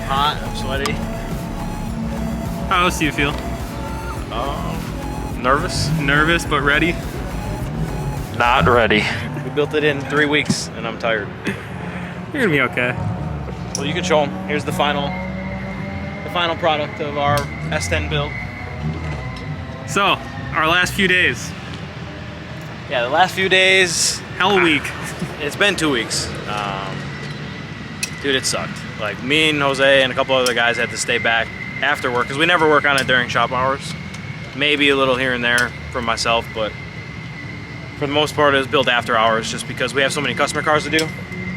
hot, I'm sweaty. How else do you feel? Nervous? Nervous, but ready? Not ready. We built it in 3 weeks, and I'm tired. You're gonna be okay. Well, you can show them. Here's the final product of our S10 build. So, our last few days. Yeah, the last few days. Hell week. It's been 2 weeks. Dude, it sucked. Like, me and Jose and a couple other guys had to stay back after work, because we never work on it during shop hours. Maybe a little here and there from myself, but for the most part it was built after hours just because we have so many customer cars to do.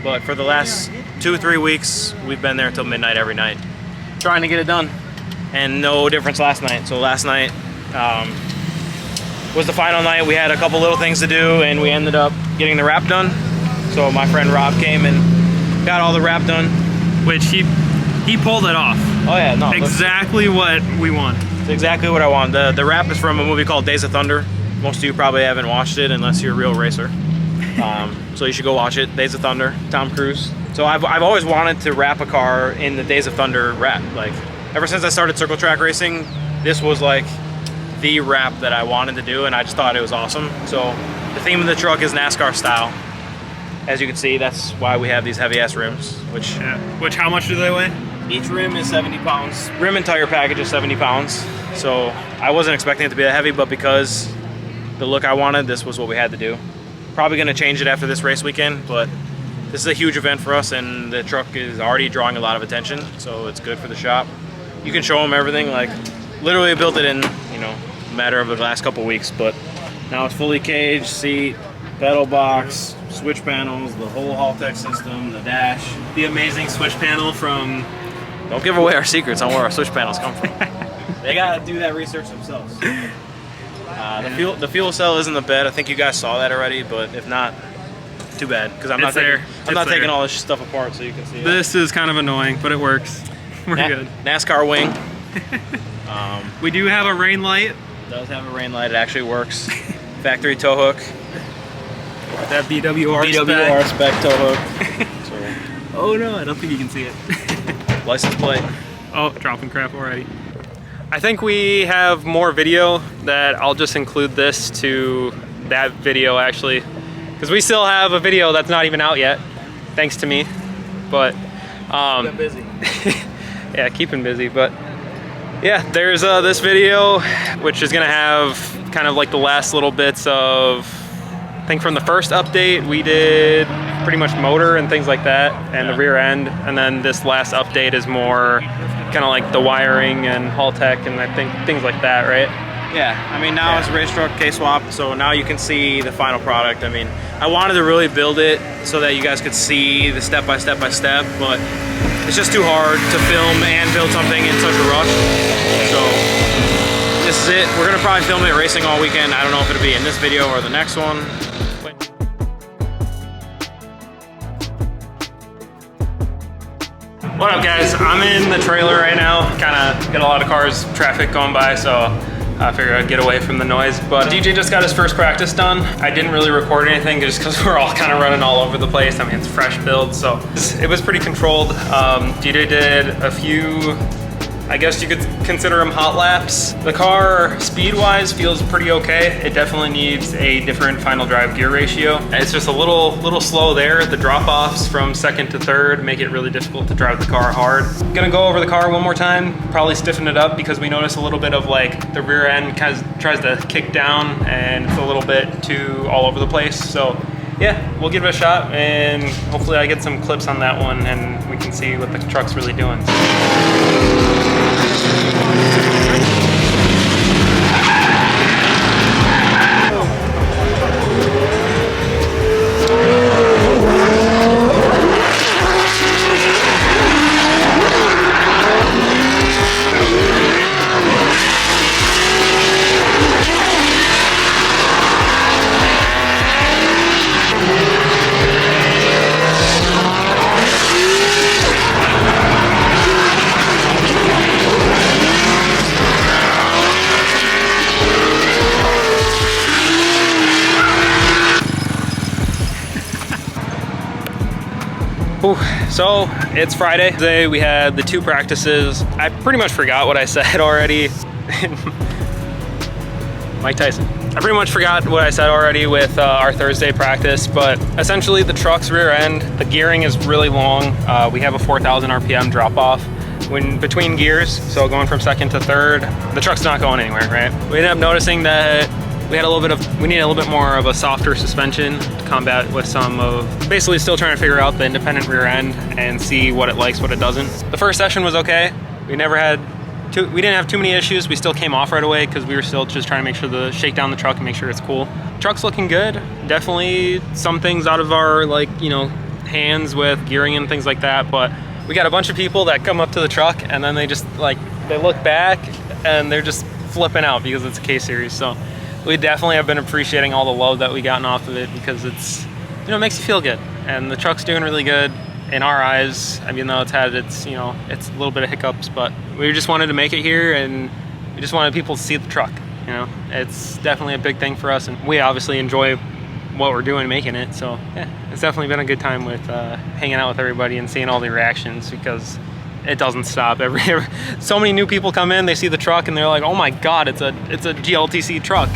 But for the last 2-3 weeks, we've been there until midnight every night trying to get it done. And no difference last night. So last night was the final night. We had a couple little things to do and we ended up getting the wrap done. So my friend Rob came and got all the wrap done. Which he pulled it off. Oh yeah, no. Exactly what we want. It's exactly what I want. The wrap is from a movie called Days of Thunder. Most of you probably haven't watched it unless you're a real racer. So you should go watch it. Days of Thunder, Tom Cruise. So I've always wanted to wrap a car in the Days of Thunder wrap. Like, ever since I started circle track racing, this was like the wrap that I wanted to do, and I just thought it was awesome. So the theme of the truck is NASCAR style. As you can see, that's why we have these heavy ass rims, which how much do they weigh? Each rim is 70 pounds. Rim and tire package is 70 pounds. So I wasn't expecting it to be that heavy, but because the look I wanted, this was what we had to do. Probably gonna change it after this race weekend, but this is a huge event for us and the truck is already drawing a lot of attention, so it's good for the shop. You can show them everything, like literally built it in, you know, a matter of the last couple weeks, but now it's fully caged, seat, pedal box, switch panels, the whole Haltech system, the dash. The amazing switch panel from... Don't give away our secrets on where our switch panels come from. They gotta do that research themselves. The fuel cell isn't the bed. I think you guys saw that already, but if not, too bad. Because I'm not taking all this stuff apart so you can see it. This is kind of annoying, but it works. We're good. NASCAR wing. We do have a rain light. It does have a rain light. It actually works. Factory tow hook. That BWR spec tow hook. Oh no, I don't think you can see it. License plate. Oh, dropping crap already. I think we have more video that I'll just include this to that video actually, because we still have a video that's not even out yet, thanks to me. But keeping busy. Yeah, keeping busy. But yeah, there's this video which is gonna have kind of like the last little bits of, I think from the first update we did pretty much motor and things like that, and the rear end, and then this last update is more kind of like the wiring and Haltech and I think things like that, right? Yeah, I mean now it's a race truck K-swap, so now you can see the final product. I mean, I wanted to really build it so that you guys could see the step by step, but it's just too hard to film and build something in such a rush. So this is it. We're gonna probably film it racing all weekend. I don't know if it'll be in this video or the next one. What up guys, I'm in the trailer right now. Kind of got a lot of cars, traffic going by, so I figured I'd get away from the noise. But DJ just got his first practice done. I didn't really record anything just because we're all kind of running all over the place. I mean, it's fresh build, so it was pretty controlled. DJ did a few, I guess you could consider them hot laps. The car, speed-wise, feels pretty okay. It definitely needs a different final drive gear ratio. It's just a little slow there. The drop-offs from second to third make it really difficult to drive the car hard. Gonna go over the car one more time, probably stiffen it up because we notice a little bit of like the rear end kind of tries to kick down and it's a little bit too all over the place. So yeah, we'll give it a shot and hopefully I get some clips on that one and we can see what the truck's really doing. Ooh. so it's Friday. Today we had the 2 practices. I pretty much forgot what I said already. Mike Tyson. I pretty much forgot what I said already with our Thursday practice, but essentially the truck's rear end, the gearing is really long. We have a 4,000 RPM drop off when between gears, so going from second to third, the truck's not going anywhere, right? We ended up noticing that we needed a little bit more of a softer suspension to combat with some of, basically still trying to figure out the independent rear end and see what it likes, what it doesn't. The first session was okay. We didn't have too many issues. We still came off right away because we were still just trying to make sure shake down the truck and make sure it's cool. Truck's looking good. Definitely some things out of our hands with gearing and things like that, but we got a bunch of people that come up to the truck and then they just they look back and they're just flipping out because it's a K-Series. So we definitely have been appreciating all the love that we gotten off of it because it's, it makes you feel good. And the truck's doing really good in our eyes. I mean, though it's had it's a little bit of hiccups, but we just wanted to make it here and we just wanted people to see the truck. It's definitely a big thing for us, and we obviously enjoy what we're doing making it. So yeah, it's definitely been a good time with hanging out with everybody and seeing all the reactions because it doesn't stop. So many new people come in, they see the truck and they're like, oh my god, it's a GLTC truck.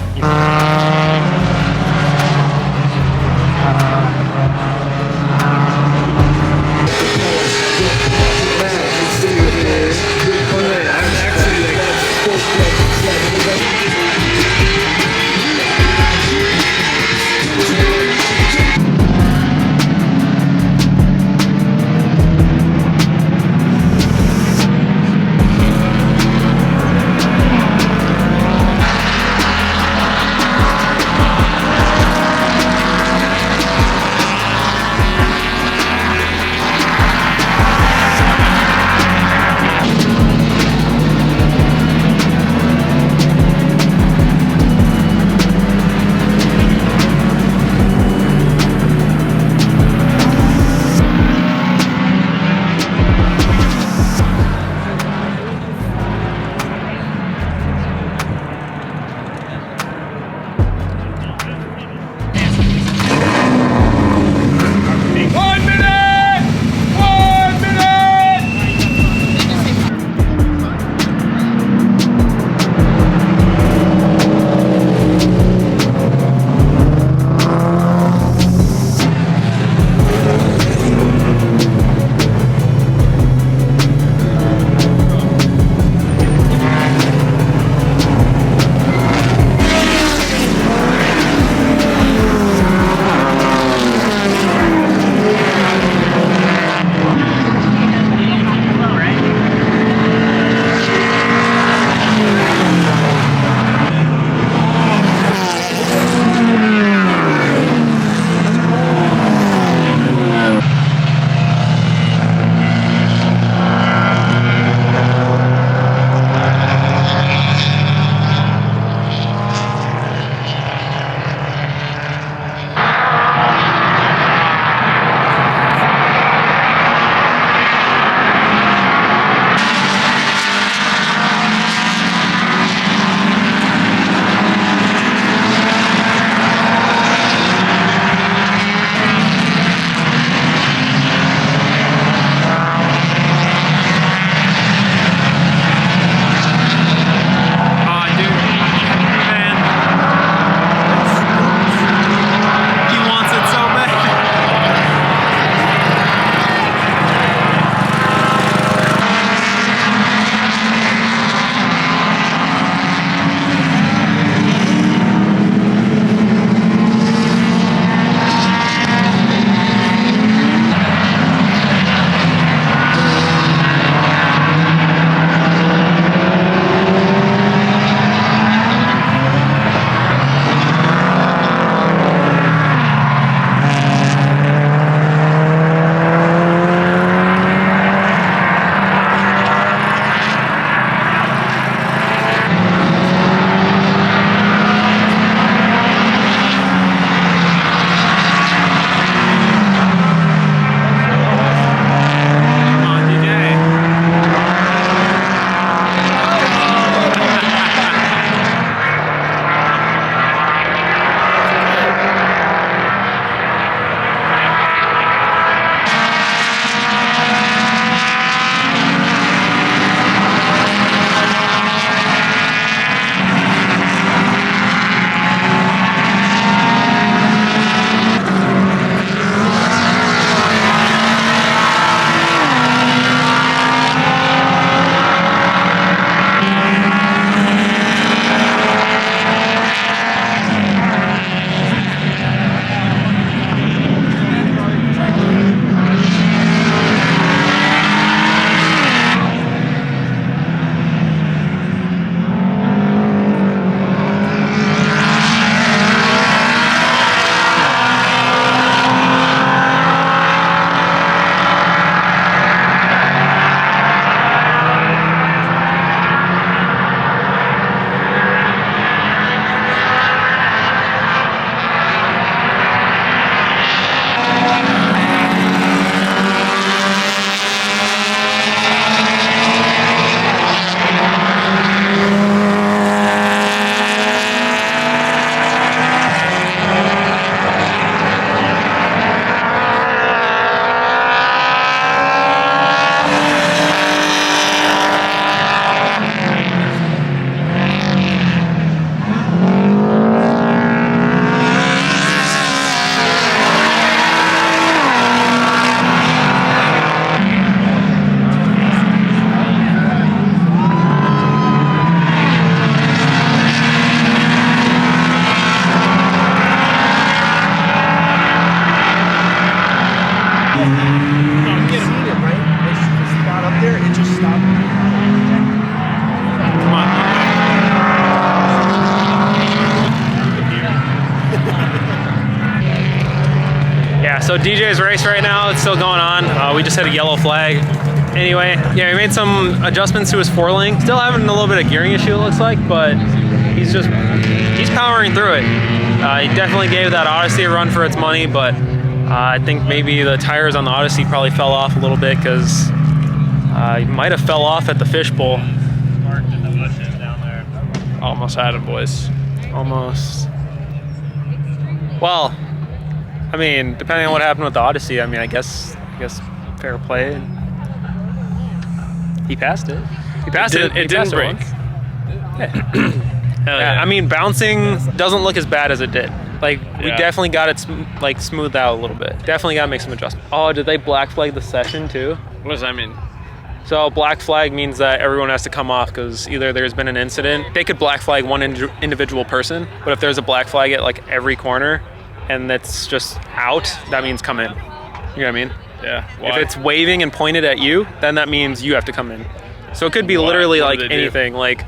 So DJ's race right now, it's still going on. We just hit a yellow flag. Anyway, yeah, we made some adjustments to his four link. Still having a little bit of gearing issue, it looks like, but he's powering through it. He definitely gave that Odyssey a run for its money, but I think maybe the tires on the Odyssey probably fell off a little bit because he might have fell off at the fishbowl. Marked in the bushes down there. Almost had it, boys. Almost. Well, I mean, depending on what happened with the Odyssey, I mean, I guess fair play. He passed it. He passed it. It didn't break. Yeah, I mean, bouncing doesn't look as bad as it did. Like, we definitely got it smoothed out a little bit. Definitely got to make some adjustments. Oh, did they black flag the session too? What does that mean? So black flag means that everyone has to come off because either there's been an incident. They could black flag one individual person, but if there's a black flag at like every corner and that's just out, that means come in. You know what I mean? Yeah. Why? If it's waving and pointed at you, then that means you have to come in. So it could be literally like anything. Like,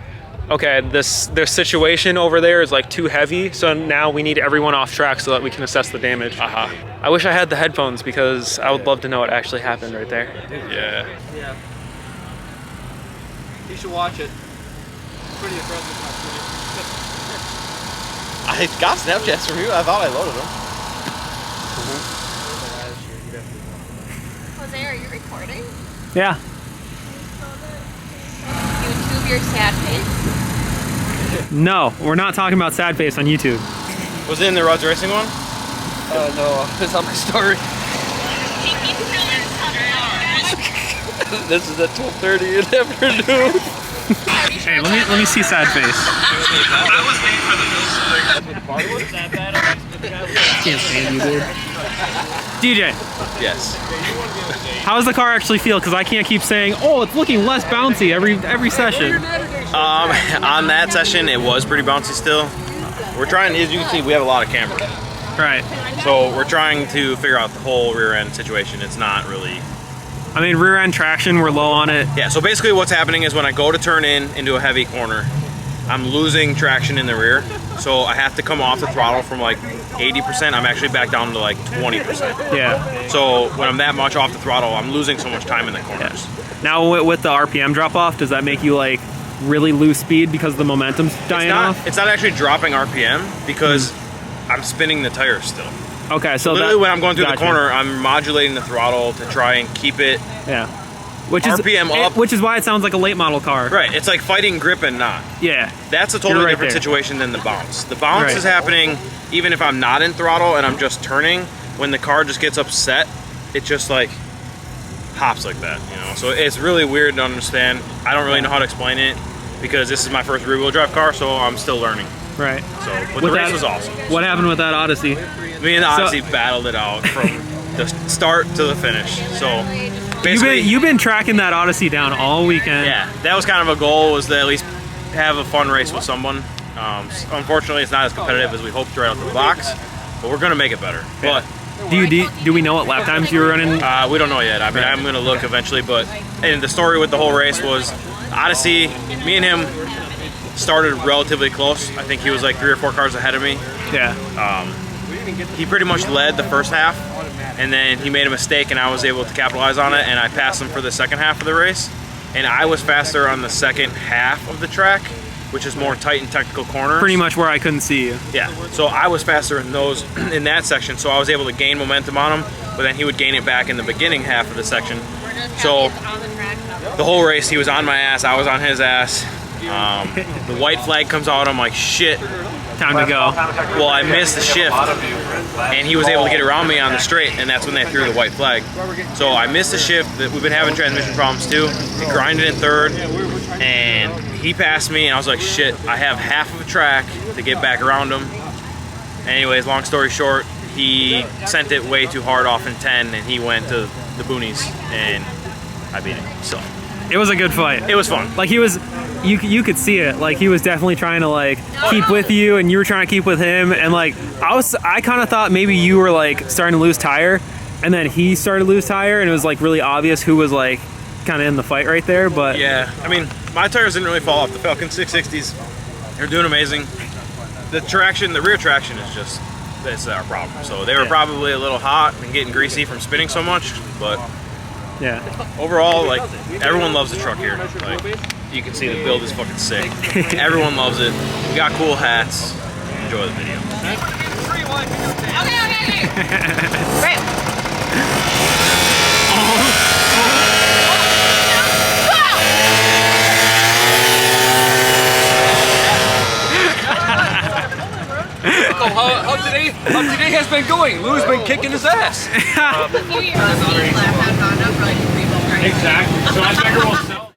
okay, this situation over there is like too heavy, so now we need everyone off track so that we can assess the damage. I wish I had the headphones because I would love to know what actually happened right there. Yeah. You should watch it. It's pretty impressive. I got Snapchats from you. I thought I loaded them. Jose, are you recording? Yeah. YouTube your sad face? No, we're not talking about sad face on YouTube. Was it in the Rods Racing one? No, it's on my story. This is at 12:30 in the afternoon. Hey, let me see sad face. Can't stand you, dude. DJ. Yes. How does the car actually feel? Because I can't keep saying, oh, it's looking less bouncy every session. On that session, it was pretty bouncy still. We're trying, as you can see, we have a lot of camber. Right. So we're trying to figure out the whole rear end situation. It's not really... I mean, rear end traction, we're low on it. Yeah, so basically what's happening is when I go to turn into a heavy corner, I'm losing traction in the rear. So I have to come off the throttle from like 80%. I'm actually back down to like 20%. Yeah. So when I'm that much off the throttle, I'm losing so much time in the corners. Yeah. Now with the RPM drop off, does that make you like really lose speed because the momentum's dying off? It's not actually dropping RPM because I'm spinning the tires still. Okay, so literally when I'm going through the corner, I'm modulating the throttle to try and keep it which is RPM up. Which is why it sounds like a late model car. Right, it's like fighting grip and not. Yeah. That's a totally different situation than the bounce. The bounce is happening even if I'm not in throttle and I'm just turning. When the car just gets upset, it just like hops like that, you know? So it's really weird to understand. I don't really know how to explain it because this is my first rear-wheel drive car, so I'm still learning. Right. So, but the race was awesome. What happened with that Odyssey? Me and the Odyssey battled it out from the start to the finish. So basically, you've been tracking that Odyssey down all weekend. Yeah, that was kind of a goal, was to at least have a fun race with someone. Unfortunately, it's not as competitive as we hoped right out the box, but we're gonna make it better. Yeah. But do we know what lap times you were running? We don't know yet. I mean, I'm gonna look eventually. But and the story with the whole race was Odyssey. Me and him started relatively close. I think he was like 3 or 4 cars ahead of me. Yeah. He pretty much led the first half, and then he made a mistake, and I was able to capitalize on it, and I passed him for the second half of the race. And I was faster on the second half of the track, which is more tight and technical corners. Pretty much where I couldn't see you. Yeah. So I was faster in those in that section, so I was able to gain momentum on him, but then he would gain it back in the beginning half of the section. So the whole race, he was on my ass, I was on his ass. The white flag comes out, I'm like, shit. Time to go. Well, I missed the shift, and he was able to get around me on the straight, and that's when they threw the white flag. So I missed the shift. We've been having transmission problems too. He grinded in third, and he passed me, and I was like, shit, I have half of a track to get back around him. Anyways, long story short, he sent it way too hard off in 10, and he went to the boonies, and I beat him. So it was a good fight. It was fun. Like he was, you could see it. Like he was definitely trying to like keep with you, and you were trying to keep with him. And like I kind of thought maybe you were like starting to lose tire, and then he started to lose tire, and it was like really obvious who was like kind of in the fight right there. But yeah, I mean, my tires didn't really fall off. The Falcon 660s, they're doing amazing. The traction, the rear traction is just that's our problem. So they were probably a little hot and getting greasy from spinning so much, but Yeah. overall, like, everyone loves the truck here. Like, you can see the build is fucking sick. Everyone loves it. We got cool hats. Enjoy the video. Okay. Right. How today has been going? Lou's been kicking his ass. A few years left, I've gone up for like 3 months. Exactly. So I figure we'll